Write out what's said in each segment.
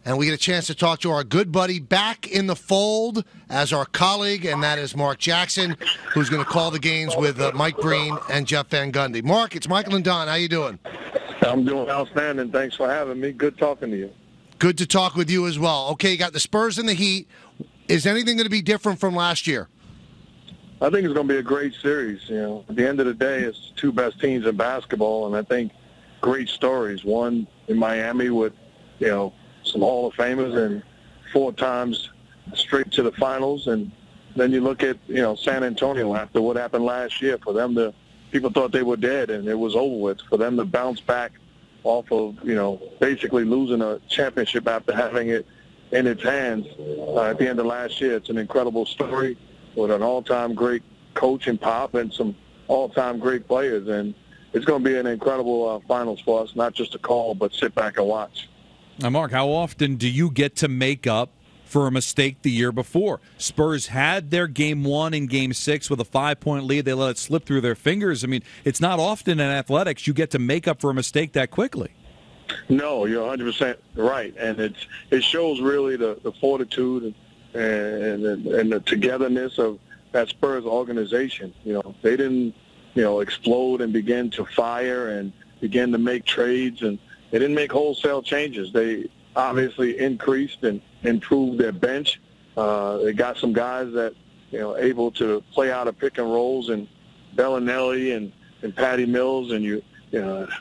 and we get a chance to talk to our good buddy back in the fold as our colleague, and that is Mark Jackson, who's going to call the games with Mike Breen and Jeff Van Gundy. Mark, it's Michael and Don. How you doing? I'm doing outstanding. Thanks for having me. Good talking to you. Good to talk with you as well. Okay, you got the Spurs and the Heat. Is anything going to be different from last year? I think it's going to be a great series. At the end of the day, it's the two best teams in basketball, and I think great stories. One in Miami with, some Hall of Famers and 4 times straight to the finals, and then you look at, San Antonio after what happened last year. For them people thought they were dead and it was over with. For them to bounce back off of, basically losing a championship after having it in its hands at the end of last year. It's an incredible story with an all-time great coach in Pop and some all-time great players. And it's going to be an incredible finals for us, not just a call, but sit back and watch. Now, Mark, how often do you get to make up for a mistake the year before? Spurs had their Game 1 and Game 6 with a 5-point lead. They let it slip through their fingers. I mean, it's not often in athletics you get to make up for a mistake that quickly. No, you're 100% right. And it shows really the fortitude and the togetherness of that Spurs organization. They didn't, explode and begin to fire and begin to make trades, and they didn't make wholesale changes. They obviously increased and improved their bench. They got some guys that, able to play out of pick and rolls, and Bellinelli and Patty Mills, and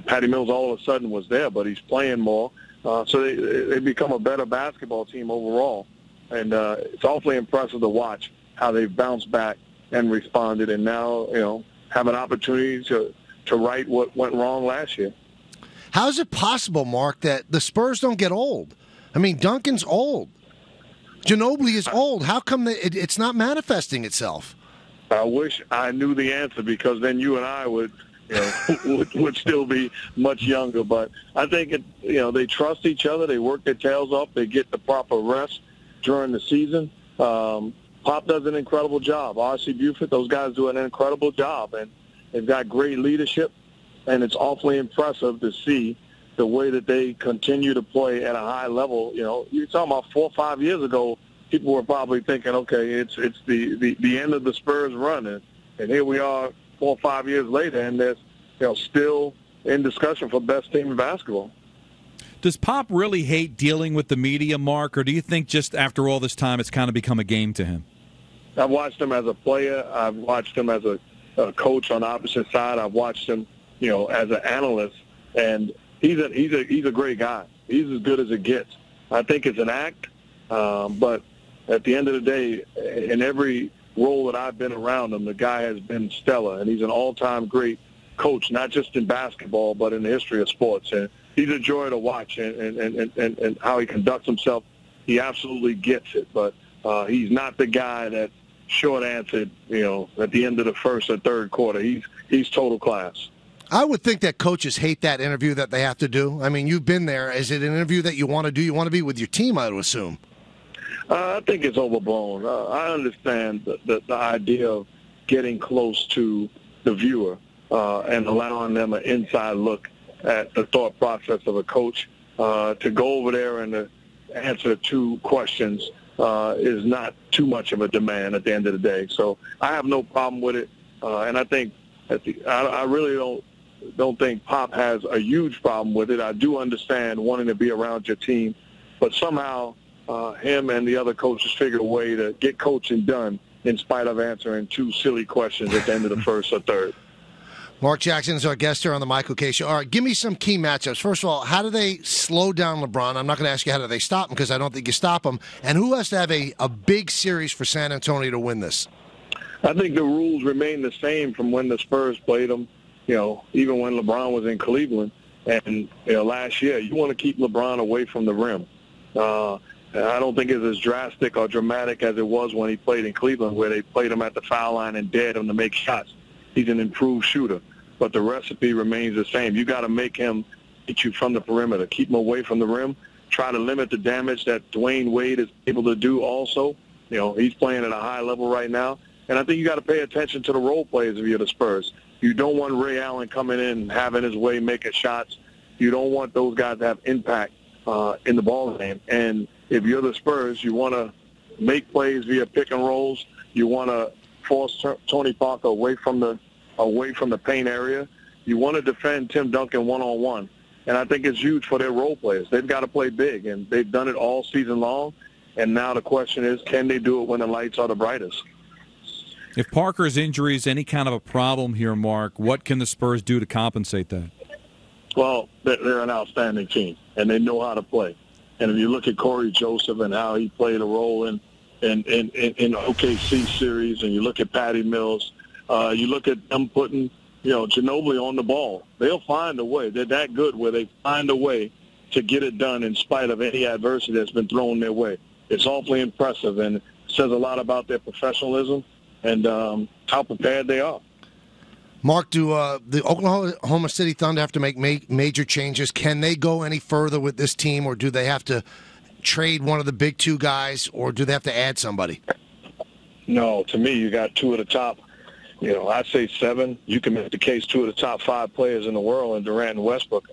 Patty Mills all of a sudden was there, but he's playing more. So they become a better basketball team overall. And it's awfully impressive to watch how they've bounced back and responded, and now, have an opportunity to right what went wrong last year. How is it possible, Mark, that the Spurs don't get old? I mean, Duncan's old. Ginobili is old. How come it's not manifesting itself? I wish I knew the answer, because then you and I would would still be much younger. But I think they trust each other. They work their tails off. They get the proper rest during the season. Pop does an incredible job. R.C. Buford, those guys do an incredible job, and they've got great leadership. And it's awfully impressive to see the way that they continue to play at a high level. You're talking about 4 or 5 years ago, people were probably thinking, okay, it's the end of the Spurs run, and here we are 4 or 5 years later, and they're still in discussion for best team in basketball. Does Pop really hate dealing with the media, Mark, or do you think just after all this time it's kind of become a game to him? I've watched him as a player. I've watched him as a coach on the opposite side. I've watched him, as an analyst, and he's a great guy. He's as good as it gets. I think it's an act, but at the end of the day, in every role that I've been around him, the guy has been stellar, and he's an all-time great coach, not just in basketball, but in the history of sports. And he's a joy to watch, and how he conducts himself. He absolutely gets it, but he's not the guy that short-answered, at the end of the first or third quarter. He's total class. I would think that coaches hate that interview that they have to do. I mean, you've been there. Is it an interview that you want to do? You want to be with your team, I would assume. I think it's overblown. I understand the idea of getting close to the viewer and allowing them an inside look at the thought process of a coach. To go over there and to answer 2 questions is not too much of a demand at the end of the day. So I have no problem with it, and I think I really don't think Pop has a huge problem with it. I do understand wanting to be around your team, but somehow him and the other coaches figured a way to get coaching done in spite of answering 2 silly questions at the end of the first or third. Mark Jackson is our guest here on the Michael K. Show. All right, give me some key matchups. First of all, how do they slow down LeBron? I'm not going to ask you how do they stop him, because I don't think you stop him. And who has to have a big series for San Antonio to win this? I think the rules remain the same from when the Spurs played them, even when LeBron was in Cleveland. And, last year, you want to keep LeBron away from the rim. I don't think it's as drastic or dramatic as it was when he played in Cleveland, where they played him at the foul line and dared him to make shots. He's an improved shooter, but the recipe remains the same. You got to make him hit you from the perimeter, keep him away from the rim, try to limit the damage that Dwayne Wade is able to do also. He's playing at a high level right now. And I think you got to pay attention to the role players if you're the Spurs. You don't want Ray Allen coming in and having his way, making shots. You don't want those guys to have impact in the ball game. And if you're the Spurs, you want to make plays via pick and rolls. You want to force Tony Parker away from the paint area. You want to defend Tim Duncan one-on-one. And I think it's huge for their role players. They've got to play big, and they've done it all season long. And now the question is, can they do it when the lights are the brightest? If Parker's injury is any kind of a problem here, Mark, what can the Spurs do to compensate that? Well, they're an outstanding team, and they know how to play. And if you look at Corey Joseph and how he played a role in OKC series, and you look at Patty Mills, you look at them putting Ginobili on the ball, they'll find a way. They're that good where they find a way to get it done in spite of any adversity that's been thrown their way. It's awfully impressive, and it says a lot about their professionalism and how prepared they are. Mark, do the Oklahoma City Thunder have to make major changes? Can they go any further with this team, or do they have to trade one of the big two guys, or do they have to add somebody? No, to me, you got two of the top, I'd say 7. You can make the case 2 of the top 5 players in the world in Durant and Westbrook.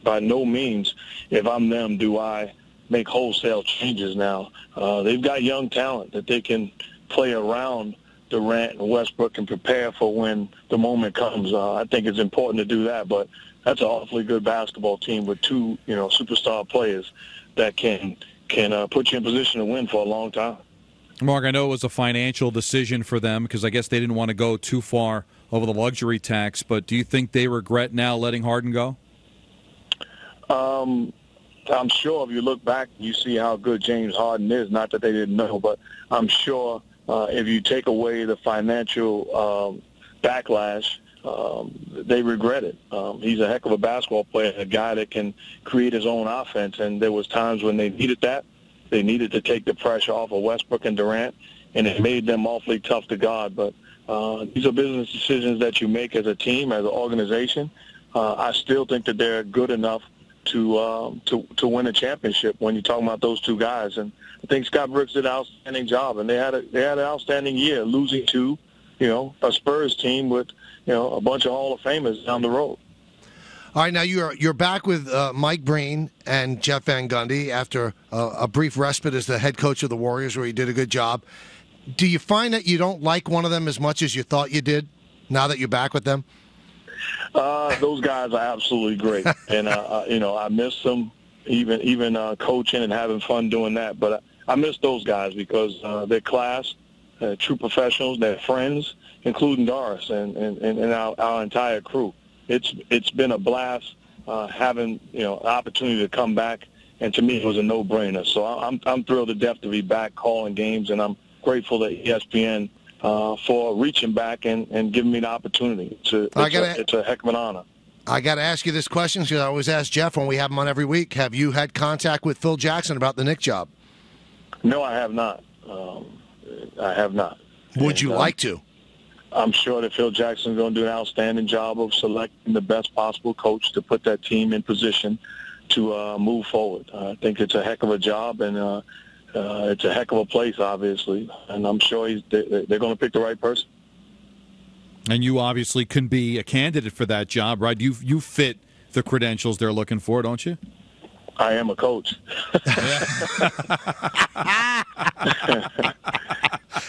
By no means, if I'm them, do I make wholesale changes now. They've got young talent that they can play around Durant and Westbrook and prepare for when the moment comes. I think it's important to do that, but that's an awfully good basketball team with 2, superstar players that can put you in position to win for a long time. Mark, I know it was a financial decision for them because I guess they didn't want to go too far over the luxury tax, but do you think they regret now letting Harden go? I'm sure if you look back, you see how good James Harden is. Not that they didn't know, but I'm sure if you take away the financial backlash, they regret it. He's a heck of a basketball player, a guy that can create his own offense, and there was times when they needed that. They needed to take the pressure off of Westbrook and Durant, and it made them awfully tough to guard. But these are business decisions that you make as a team, as an organization. I still think that they're good enough to win a championship when you're talking about those two guys. And I think Scott Brooks did an outstanding job, and they had an outstanding year, losing to a Spurs team with a bunch of Hall of Famers down the road. All right, now you're back with Mike Breen and Jeff Van Gundy after a brief respite as the head coach of the Warriors, where you did a good job. Do you find that you don't like one of them as much as you thought you did now that you're back with them? Those guys are absolutely great, and I miss them, even coaching and having fun doing that. But I miss those guys because they're class, true professionals, they're friends, including Doris and our entire crew. It's been a blast having an opportunity to come back, and to me it was a no-brainer. So I'm thrilled to death to be back calling games, and I'm grateful to ESPN for reaching back and giving me the opportunity. It's a heck of an honor. I got to ask you this question because I always ask Jeff when we have him on every week. Have you had contact with Phil Jackson about the Knicks job? No, I have not. I have not. Would you like to? I'm sure that Phil Jackson's going to do an outstanding job of selecting the best possible coach to put that team in position to move forward. I think it's a heck of a job, and it's a heck of a place, obviously. And I'm sure they're going to pick the right person. And you obviously can be a candidate for that job, right? You fit the credentials they're looking for, don't you? I am a coach.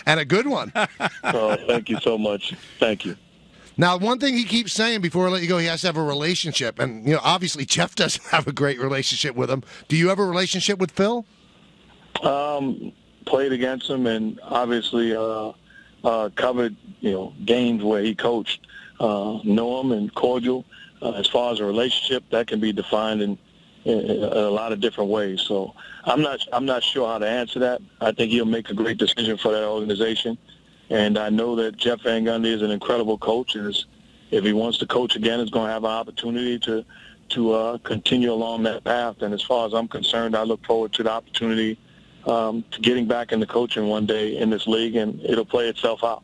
And a good one. Oh, thank you so much. Thank you. Now, one thing he keeps saying before I let you go, he has to have a relationship. And, obviously Jeff doesn't have a great relationship with him. Do you have a relationship with Phil? Played against him and obviously covered, games where he coached. Know him and cordial. As far as a relationship, that can be defined in a lot of different ways. So I'm not sure how to answer that. I think he'll make a great decision for that organization. And I know that Jeff Van Gundy is an incredible coach, and if he wants to coach again, he's going to have an opportunity to continue along that path. And as far as I'm concerned, I look forward to the opportunity to getting back into coaching one day in this league, and it'll play itself out.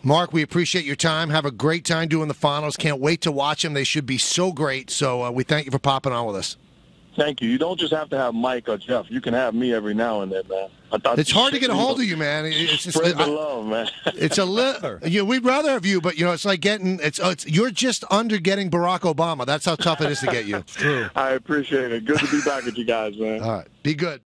Mark, we appreciate your time. Have a great time doing the finals. Can't wait to watch them. They should be so great. So we thank you for popping on with us. Thank you. You don't just have to have Mike or Jeff. You can have me every now and then, man. It's hard to get a hold of you, man. It's just spread the love, man. It's we'd rather have you, but it's like getting you're just under getting Barack Obama. That's how tough it is to get you. It's true. I appreciate it. Good to be back with you guys, man. All right, be good.